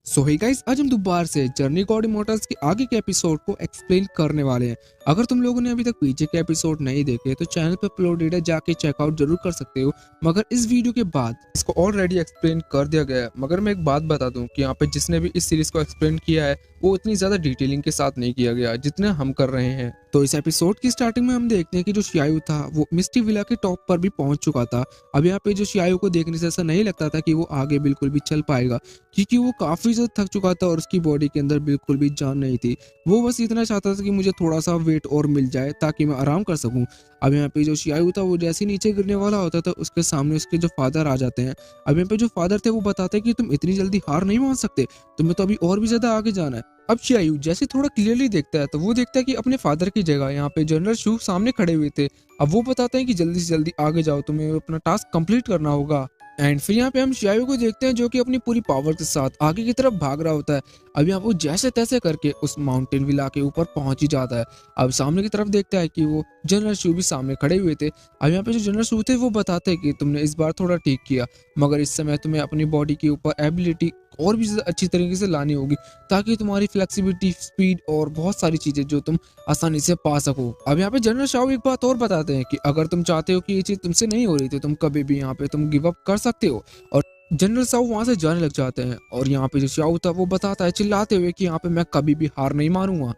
सो hey guys, आज हम दोबारा से जर्नी गॉड इमॉर्टल्स के आगे के एपिसोड को एक्सप्लेन करने वाले हैं। अगर तुम लोगों ने अभी तक पीछे के एपिसोड नहीं देखे तो चैनल पर अपलोडेड है, जाके चेकआउट जरूर कर सकते हो। मगर इस वीडियो के बाद इसको ऑलरेडी एक्सप्लेन कर दिया गया है। मगर मैं एक बात बता दूं कि यहाँ पे जिसने भी इस सीरीज को एक्सप्लेन किया है वो इतनी ज्यादा डिटेलिंग के साथ नहीं किया गया जितना हम कर रहे हैं। तो इस एपिसोड की स्टार्टिंग में हम देखते हैं कि जो शियायू था वो मिस्टी विला के टॉप पर भी पहुंच चुका था। अब यहाँ पे जो शियायू को देखने से ऐसा नहीं लगता था कि वो आगे बिल्कुल भी चल पाएगा, क्योंकि वो काफी ज्यादा थक चुका था और उसकी बॉडी के अंदर बिल्कुल भी जान नहीं थी। वो बस इतना चाहता था कि मुझे थोड़ा सा वेट और मिल जाए ताकि मैं आराम कर सकूं। अब यहाँ पे जो शियायू था वो जैसे ही नीचे गिरने वाला होता था उसके सामने उसके जो फादर आ जाते हैं। अब यहाँ पे जो फादर थे वो बताते हैं कि तुम इतनी जल्दी हार नहीं मान सकते, तुम्हें तो अभी और भी ज्यादा आगे जाना है। अब शियायू जैसे थोड़ा क्लियरली देखता है तो वो देखता है कि अपने फादर की जगह यहाँ पे जनरल शू सामने खड़े हुए थे। अब वो बताते हैं कि जल्दी से जल्दी आगे जाओ, तुम्हें अपना टास्क कंप्लीट करना होगा। एंड फिर यहाँ पे हम शियायू को देखते हैं जो कि अपनी पूरी पावर के साथ आगे की तरफ भाग रहा होता है। अब यहाँ वो जैसे तैसे करके उस माउंटेन विला के ऊपर पहुंच ही जाता है। अब सामने की तरफ देखता है कि वो जनरल शू भी सामने खड़े हुए थे। अब यहाँ पे जो जनरल शू थे वो बताते हैं कि तुमने इस बार थोड़ा ठीक किया, मगर इस समय तुम्हें अपनी बॉडी के ऊपर एबिलिटी और भी ज्यादा अच्छी तरीके से लानी होगी ताकि तुम्हारी फ्लेक्सिबिलिटी, स्पीड और बहुत सारी चीजें जो तुम आसानी से पा सको। अब यहाँ पे जनरल शाह एक बात और बताते हैं कि अगर तुम चाहते हो कि ये चीज तुमसे नहीं हो रही तो तुम कभी भी यहाँ पे तुम गिव अप कर सकते हो। और जनरल साहू वहां से जाने लग जाते हैं और यहाँ पे जो शाह था वो बताता है चिल्लाते हुए कि यहाँ पे मैं कभी भी हार नहीं मानूंगा।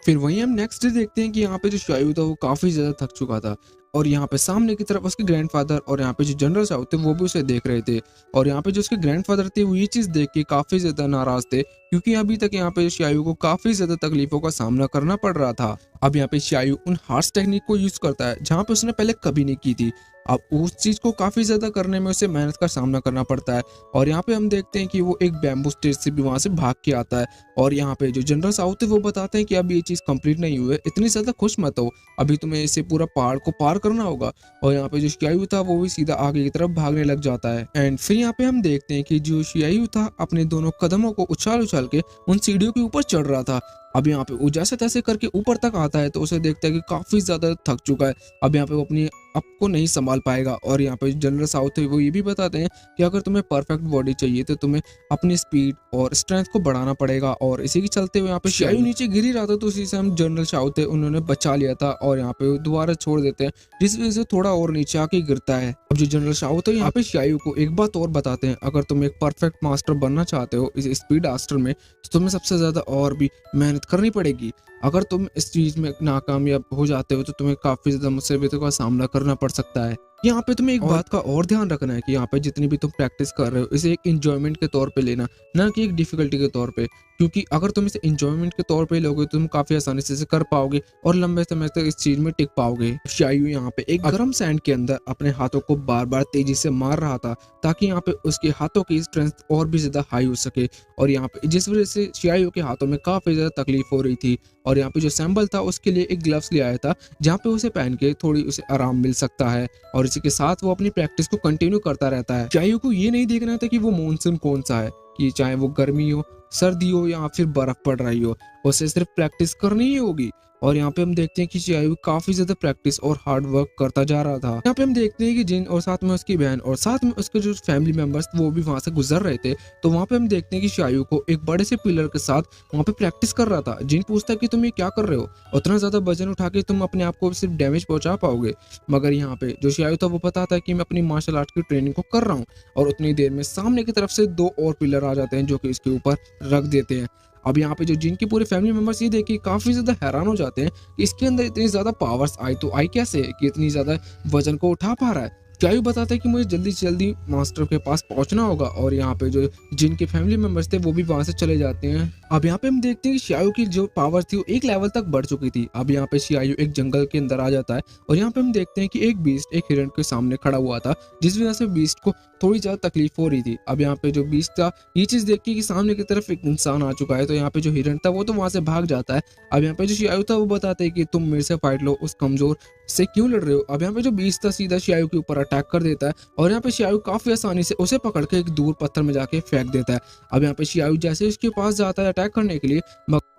फिर वहीं हम नेक्स्ट डे देखते हैं कि यहाँ पे जो शायू था वो काफी ज्यादा थक चुका था और यहाँ पे सामने की तरफ उसके ग्रैंडफादर और यहाँ पे जो जनरल साहब थे वो भी उसे देख रहे थे। और यहाँ पे जो उसके ग्रैंडफादर थे वो ये चीज देख के काफी ज्यादा नाराज थे, क्योंकि अभी तक यहाँ पे शायू को काफी ज्यादा तकलीफों का सामना करना पड़ रहा था। अब यहाँ पे शायू उन हार्स टेक्निक को यूज करता है जहाँ पे उसने पहले कभी नहीं की थी। अब उस चीज को काफी ज्यादा करने में उसे मेहनत का सामना करना पड़ता है। और यहाँ पे हम देखते हैं कि वो एक बैम्बू स्टेज से भी वहां से भाग के आता है। और यहाँ पे जो जनरल साउथ है वो बताते हैं कि अब ये चीज कंप्लीट नहीं हुई है, इतनी ज्यादा खुश मत हो, अभी तुम्हें इसे पूरा पहाड़ को पार करना होगा। और यहाँ पे जो शियायू था वो भी सीधा आगे की तरफ भागने लग जाता है। एंड फिर यहाँ पे हम देखते हैं कि जो शियायू था अपने दोनों कदमों को उछाल उछाल के उन सीढ़ियों के ऊपर चढ़ रहा था। अब यहाँ पे वो जैसे तैसे करके ऊपर तक आता है तो उसे देखता है कि काफी ज्यादा थक चुका है। अब यहाँ पे वो अपनी आप को नहीं संभाल पाएगा। और यहाँ पे जनरल साउथ है वो ये भी बताते हैं कि अगर तुम्हें परफेक्ट बॉडी चाहिए तो तुम्हें अपनी स्पीड और स्ट्रेंथ को बढ़ाना पड़ेगा। और इसी के चलते हुए यहाँ पे शियायू नीचे गिर ही रहा था तो उसी से हम जनरल साउथ है उन्होंने बचा लिया था और यहाँ पे दोबारा छोड़ देते हैं, जिस वजह से थोड़ा और नीचे आके गिरता है। अब जो जनरल साउथ है यहाँ पे शियायू को एक बात और बताते हैं, अगर तुम एक परफेक्ट मास्टर बनना चाहते हो इस स्पीड मास्टर में तो तुम्हें सबसे ज्यादा और भी मेहनत करनी पड़ेगी। अगर तुम इस चीज में नाकामयाब हो जाते हो तो तुम्हें काफी ज्यादा मुसीबतों का सामना करना पड़ सकता है। यहाँ पे तुम्हें एक बात का और ध्यान रखना है कि यहाँ पे जितनी भी तुम प्रैक्टिस कर रहे हो इसे एक इंजॉयमेंट के तौर पे लेना, ना कि एक डिफिकल्टी के तौर पे, क्योंकि अगर तुम इसे इंजॉयमेंट के तौर पे लोगे तो तुम काफी आसानी से इसे कर पाओगे और लंबे समय तक इस चीज में टिक पाओगे। शायू यहाँ पे एक गर्म सैंड के अंदर अपने हाथों को बार बार तेजी से मार रहा था ताकि यहाँ पे उसके हाथों की स्ट्रेंथ और भी ज्यादा हाई हो सके। और यहाँ पे जिस वजह से शियायू के हाथों में काफी ज्यादा तकलीफ हो रही थी। और यहाँ पे जो सैम्बल था उसके लिए एक ग्लव्स ले आया था जहाँ पे उसे पहन के थोड़ी उसे आराम मिल सकता है। और इसी के साथ वो अपनी प्रैक्टिस को कंटिन्यू करता रहता है। शियायू को ये नहीं देखना था कि वो मॉनसून कौन सा है, कि चाहे वो गर्मी हो, सर्दी हो या फिर बर्फ पड़ रही हो, उसे सिर्फ प्रैक्टिस करनी ही होगी। और यहाँ पे हम देखते हैं कि शियायू काफी ज्यादा प्रैक्टिस और हार्ड वर्क करता जा रहा था। यहाँ पे हम देखते हैं कि जिन और साथ में उसकी बहन और साथ में उसके जो फैमिली मेंबर्स वो भी वहां से गुजर रहे थे। तो वहां पे हम देखते हैं कि शियायू को एक बड़े से पिलर के साथ वहां पे प्रैक्टिस कर रहा था। जिन पूछता है कि तुम ये क्या कर रहे हो, उतना ज्यादा वजन उठा के तुम अपने आप को सिर्फ डैमेज पहुंचा पाओगे। मगर यहाँ पे जो शियायू था वो बताता है कि मैं अपनी मार्शल आर्ट की ट्रेनिंग को कर रहा हूँ। और उतनी देर में सामने की तरफ से दो और पिलर आ जाते हैं जो कि इसके ऊपर रख देते हैं। अब यहाँ पे जो जिनकी पूरे फैमिली मेंबर्स ये देख के काफी ज्यादा हैरान हो जाते हैं कि इसके अंदर इतनी ज्यादा पावर्स आई तो आई कैसे कि इतनी ज्यादा वजन को उठा पा रहा है। शियायू बताता है कि मुझे जल्दी से जल्दी मास्टर के पास पहुंचना होगा। और यहाँ पे जो जिनके फैमिली मेंबर्स थे वो भी वहां से चले जाते हैं। अब यहाँ पे हम देखते हैं कि शियायू की जो पावर थी वो एक लेवल तक बढ़ चुकी थी। अब यहाँ पे शियायू एक जंगल के अंदर आ जाता है और यहाँ पे हम देखते हैं कि एक बीस्ट एक हिरण के सामने खड़ा हुआ था, जिस वजह से बीस्ट को थोड़ी ज्यादा तकलीफ हो रही थी। अब यहाँ पे जो बीस्ट था ये चीज देख के कि सामने की तरफ एक इंसान आ चुका है तो यहाँ पे जो हिरण था वो तो वहां से भाग जाता है। अब यहाँ पे जो शियायू था वो बताते हैं कि तुम मेरे से फाइट लो, उस कमजोर से क्यों लड़ रहे हो। अब यहाँ पे जो बीस्ट था सीधा शियायू के ऊपर अटैक कर देता है और यहाँ पे शियायू काफी आसानी से उसे पकड़ के एक दूर पत्थर में जाके फेंक देता है। अब यहाँ पे शियायू जैसे उसके पास जाता है अटैक करने के लिए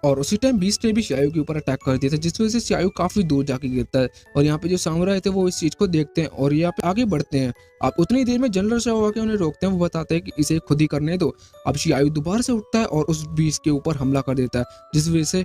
और उसी टाइम बीस्ट ने भी शियायू के ऊपर अटैक कर दिया था, जिस वजह से शियायू काफी दूर जाके गिरता है। और यहाँ पे जो सामुराई थे वो इस चीज को देखते हैं और यहाँ पे आगे बढ़ते हैं। आप उतनी देर में जनरल शाह आके उन्हें रोकते हैं। वो बताते हैं कि इसे खुद ही करने दो। अब शियायू दोबारा से उठता है और उस बीस्ट के ऊपर हमला कर देता है, जिस वजह से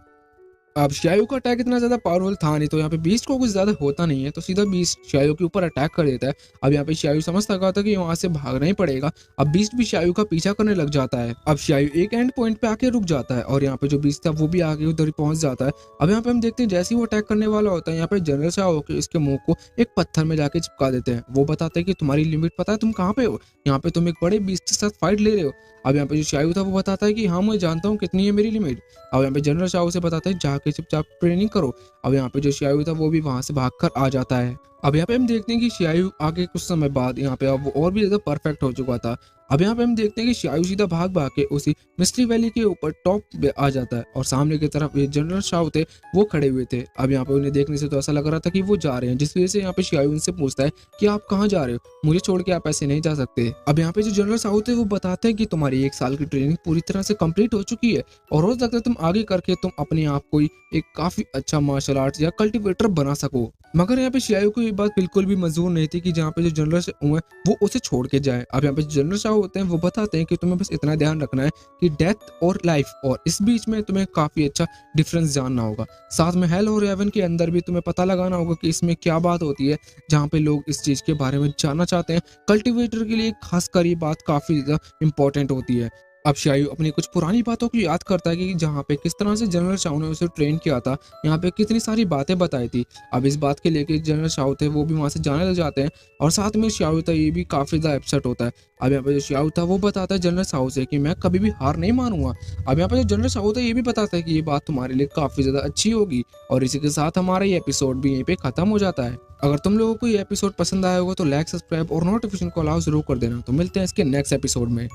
अब शियायू का अटैक इतना ज़्यादा पावरफुल था नहीं, तो यहाँ पे बीस्ट को कुछ ज़्यादा होता नहीं है, तो सीधा बीस्ट शियायू के ऊपर अटैक कर देता है। अब यहाँ पे शियायू समझता था कि वहाँ से भागना ही पड़ेगा। अब बीस्ट भी शियायू का पीछा करने लग जाता है। अब शियायू एक एंड पॉइंट पे आके रुक जाता है और यहाँ पे जो बीस्ट था वो भी आगे उधर ही पहुंच जाता है। अब यहाँ पे हम देखते हैं जैसे ही वो अटैक करने वाला होता है, यहाँ पे जनरल शाह होकर इसके मुंह को एक पत्थर में जाके चिपका देते हैं। वो बताते हैं कि तुम्हारी लिमिट पता है तुम कहाँ पे हो, यहाँ पे तुम एक बड़े बीस्ट के साथ फाइट ले रहे हो। अब यहाँ पे जो शियायू था वो बताता है कि हाँ मैं जानता हूँ कितनी है मेरी लिमिट। अब यहाँ पे जनरल शाह से बताता है जाके चुपचाप ट्रेनिंग करो। अब यहाँ पे जो शियायू था वो भी वहां से भागकर आ जाता है। अब यहाँ पे हम देखते हैं कि शियायू आगे कुछ समय बाद यहाँ पे अब वो और भी ज्यादा परफेक्ट हो चुका था। अब यहाँ पे हम देखते हैं कि शियायू सीधा भाग भाग के उसी मिस्ट्री वैली के ऊपर टॉप पे आ जाता है और सामने की तरफ ये जनरल शाह थे वो खड़े हुए थे। अब यहाँ पे उन्हें देखने से तो ऐसा लग रहा था कि वो जा रहे हैं, जिस वजह से यहाँ पे शियायू उनसे पूछता है कि आप कहाँ जा रहे हो, मुझे छोड़ के आप ऐसे नहीं जा सकते। अब यहाँ पे जो जनरल शाह थे वो बताते हैं कि तुम्हारी 1 साल की ट्रेनिंग पूरी तरह से कंप्लीट हो चुकी है और हो सकता है तुम आगे करके तुम अपने आप को एक काफी अच्छा मार्शल आर्ट या कल्टिवेटर बना सको। मगर यहाँ पे शियायू को ये बात बिल्कुल भी मंजूर नहीं थी कि जहाँ पे जो जनरल शाह है वो उसे छोड़ के जाए। अब यहाँ पे जनरल शाह होते हैं वो बताते हैं कि तुम्हें बस इतना ध्यान रखना है कि डेथ और लाइफ और इस बीच में तुम्हें काफी अच्छा डिफरेंस जानना होगा। साथ में हेल और हेवन के अंदर भी तुम्हें पता लगाना होगा कि इसमें क्या बात होती है, जहाँ पे लोग इस चीज के बारे में जानना चाहते हैं। कल्टिवेटर के लिए खासकर ये बात काफी ज्यादा इंपॉर्टेंट होती है। अब शियायू अपनी कुछ पुरानी बातों को याद करता है कि जहाँ पे किस तरह से जनरल शाह ने उसे ट्रेन किया था, यहाँ पे कितनी सारी बातें बताई थी। अब इस बात के लेके जनरल शाह थे वो भी वहाँ से जाने लग जाते हैं और साथ में शियायू था ये भी काफी ज्यादा अपसेट होता है। अब यहाँ पे जो शियायू था वो बताता है जनरल शाह से कि मैं कभी भी हार नहीं मानूंगा। अब यहाँ पे जो जनरल शाह था ये भी बताता है कि ये बात तुम्हारे लिए काफी ज्यादा अच्छी होगी। और इसी के साथ हमारा ये एपिसोड भी यहीं पे खत्म हो जाता है। अगर तुम लोगों को ये एपिसोड पसंद आया होगा तो लाइक, सब्सक्राइब और नोटिफिकेशन को अलाउ जरूर कर देना। तो मिलते हैं इसके नेक्स्ट एपिसोड में।